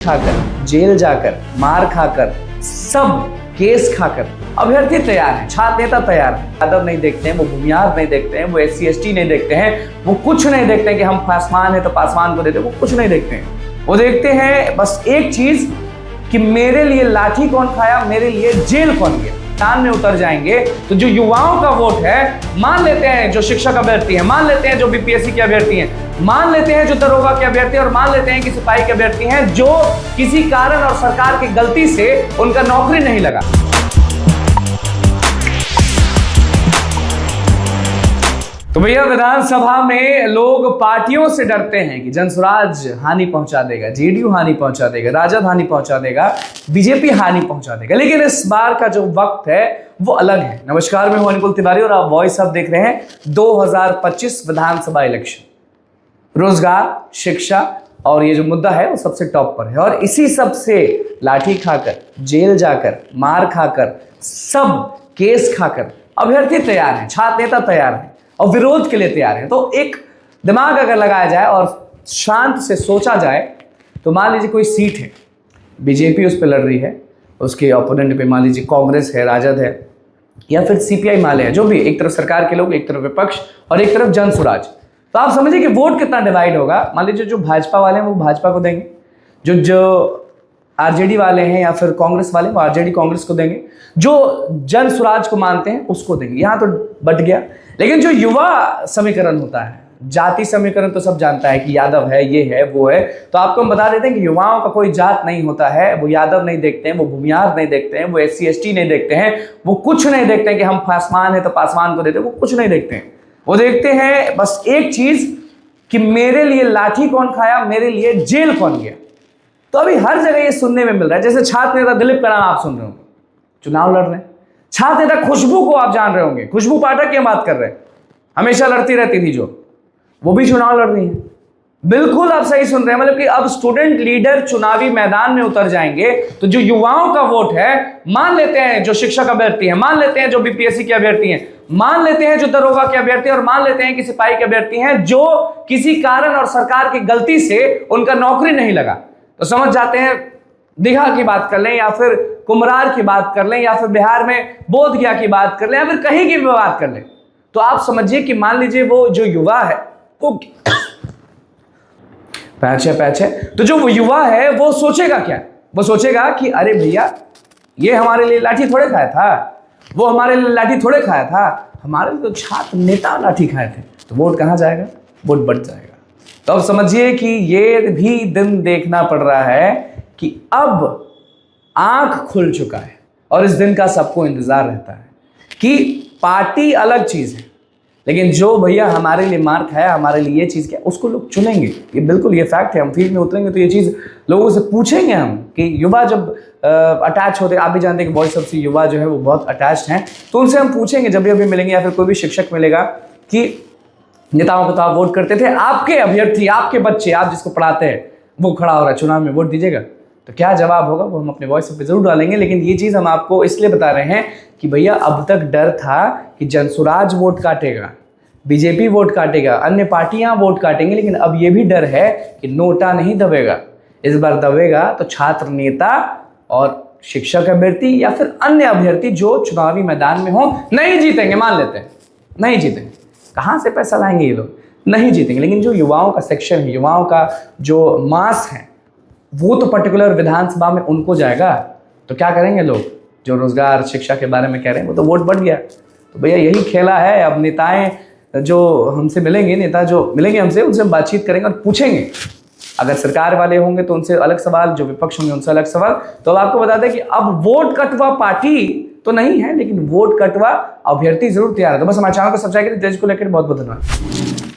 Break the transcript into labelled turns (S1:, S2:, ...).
S1: खाकर, जेल जाकर, मार खाकर, सब केस खाकर अभ्यर्थी तैयार है, छात्र नेता तैयार है। यादव नहीं देखते हैं, वो भूमिहार नहीं देखते हैं, वो SC ST नहीं देखते हैं, वो कुछ नहीं देखते हैं कि हम पासवान है तो पासवान को देते हैं, वो कुछ नहीं देखते हैं। वो देखते हैं बस एक चीज कि मेरे लिए लाठी कौन खाया, मेरे लिए जेल कौन गया। मैदान में उतर जाएंगे तो जो युवाओं का वोट है, मान लेते हैं जो शिक्षक अभ्यर्थी हैं, मान लेते हैं जो BPSC के अभ्यर्थी हैं, मान लेते हैं जो दरोगा के अभ्यर्थी और मान लेते हैं कि सिपाही के अभ्यर्थी हैं, जो किसी कारण और सरकार की गलती से उनका नौकरी नहीं लगा। तो भैया विधानसभा में लोग पार्टियों से डरते हैं कि जनसुराज हानि पहुंचा देगा, JDU हानि पहुंचा देगा, राजद हानि पहुंचा देगा, BJP हानि पहुंचा देगा। लेकिन इस बार का जो वक्त है वो अलग है। नमस्कार, मैं हूं अनुकुल तिवारी और आप वॉइस अब देख रहे हैं 2025 विधानसभा इलेक्शन। रोजगार, शिक्षा और ये जो मुद्दा है वो सबसे टॉप पर है और इसी सब से लाठी खाकर, जेल जाकर, मार खाकर, सब केस खाकर अभ्यर्थी तैयार है, छात्र नेता तैयार है और विरोध के लिए तैयार है। तो एक दिमाग अगर लगाया जाए और शांत से सोचा जाए तो मान लीजिए कोई सीट है, BJP उस पर लड़ रही है, उसके ओपोनेंट पे मान लीजिए कांग्रेस है, राजद है या फिर CPI माले है, जो भी, एक तरफ सरकार के लोग, एक तरफ विपक्ष और एक तरफ जनसुराज। तो आप समझिए कि वोट कितना डिवाइड होगा। मान लीजिए जो भाजपा वाले हैं वो भाजपा को देंगे, जो RJD वाले हैं या फिर कांग्रेस वाले वो RJD कांग्रेस को देंगे, जो जनसुराज को मानते हैं उसको देंगे। यहाँ तो बट गया। लेकिन जो युवा समीकरण होता है, जाति समीकरण तो सब जानता है कि यादव है, ये है, वो है। तो आपको हम बता देते हैं कि युवाओं का कोई जात नहीं होता है। वो यादव नहीं देखते हैं, वो भूमिहार नहीं देखते हैं, वो SC ST नहीं देखते हैं, वो कुछ नहीं देखते हैं कि हम पासवान है तो पासवान को देते हैं, वो कुछ नहीं देखते हैं। वो देखते हैं बस एक चीज कि मेरे लिए लाठी कौन खाया, मेरे लिए जेल कौन गया। तो अभी हर जगह ये सुनने में मिल रहा है। जैसे छात्र नेता दिलीप का नाम आप सुन रहे होंगे, चुनाव लड़ रहे हैं। छात्र नेता खुशबू को आप जान रहे होंगे, खुशबू पाठक की बात कर रहे हैं, हमेशा लड़ती रहती थी, जो वो भी चुनाव लड़ रही है। बिल्कुल आप सही सुन रहे हैं। मतलब कि अब स्टूडेंट लीडर चुनावी मैदान में उतर जाएंगे तो जो युवाओं का वोट है, मान लेते हैं जो शिक्षक अभ्यर्थी हैं, मान लेते हैं जो BPSC के अभ्यर्थी हैं, मान लेते हैं जो दरोगा के अभ्यर्थी और मान लेते हैं कि सिपाही के अभ्यर्थी हैं, जो किसी कारण और सरकार की गलती से उनका नौकरी नहीं लगा। तो समझ जाते हैं, दीघा की बात कर लें या फिर कुम्हरार की बात कर लें या फिर बिहार में बोधगया की बात कर लें या फिर कहीं की भी बात कर लें, तो आप समझिए कि मान लीजिए वो जो युवा है वो पैच है। तो जो वो युवा है वो सोचेगा क्या? वो सोचेगा कि अरे भैया, ये हमारे लिए लाठी थोड़े खाया था, वो हमारे लिए लाठी थोड़े खाया था, हमारे लिए तो छात्र नेता लाठी खाए थे। तो वोट कहाँ जाएगा? वोट बढ़ जाएगा। तो अब समझिए कि ये भी दिन देखना पड़ रहा है कि अब आंख खुल चुका है और इस दिन का सबको इंतजार रहता है कि पार्टी अलग चीज है, लेकिन जो भैया हमारे लिए मार खाया, हमारे लिए ये चीज क्या, उसको लोग चुनेंगे। ये बिल्कुल ये फैक्ट है। हम फील्ड में उतरेंगे तो ये चीज लोगों से पूछेंगे हम कि युवा जब अटैच होते, आप भी जानते हैं कि वॉइस सबसे युवा जो है वो बहुत अटैच्ड हैं, तो उनसे हम पूछेंगे जब भी मिलेंगे या फिर कोई भी शिक्षक मिलेगा कि नेताओं को तो आप वोट करते थे, आपके अभ्यर्थी, आपके बच्चे, आप जिसको पढ़ाते हैं वो खड़ा हो रहा है, चुनाव में वोट दीजिएगा। तो क्या जवाब होगा वो हम अपने वॉइस पे जरूर डालेंगे। लेकिन ये चीज़ हम आपको इसलिए बता रहे हैं कि भैया अब तक डर था कि जनसुराज वोट काटेगा, BJP वोट काटेगा, अन्य पार्टियां वोट काटेंगी, लेकिन अब ये भी डर है कि नोटा नहीं दबेगा। इस बार दबेगा तो छात्र नेता और शिक्षक अभ्यर्थी या फिर अन्य अभ्यर्थी जो चुनावी मैदान में हो, नहीं जीतेंगे। मान लेते हैं नहीं जीतेंगे, कहाँ से पैसा लाएंगे ये लोग? नहीं जीतेंगे। लेकिन जो युवाओं का सेक्शन है, युवाओं का जो मास है, वो तो पर्टिकुलर विधानसभा में उनको जाएगा। तो क्या करेंगे लोग? जो रोजगार, शिक्षा के बारे में कह रहे हैं वो तो वोट बढ़ गया। तो भैया यही खेला है। अब नेताएं जो हमसे मिलेंगे, नेता जो मिलेंगे हमसे, उनसे हम बातचीत करेंगे और पूछेंगे। अगर सरकार वाले होंगे तो उनसे अलग सवाल, जो विपक्ष होंगे उनसे अलग सवाल। तो अब आपको बता दें कि अब वोट कटवा पार्टी तो नहीं है, लेकिन वोट कटवा अभ्यर्थी जरूर तैयार है। तो बस हमारे चैनल को सब्सक्राइब करें। देश को लेकर बहुत बहुत धन्यवाद।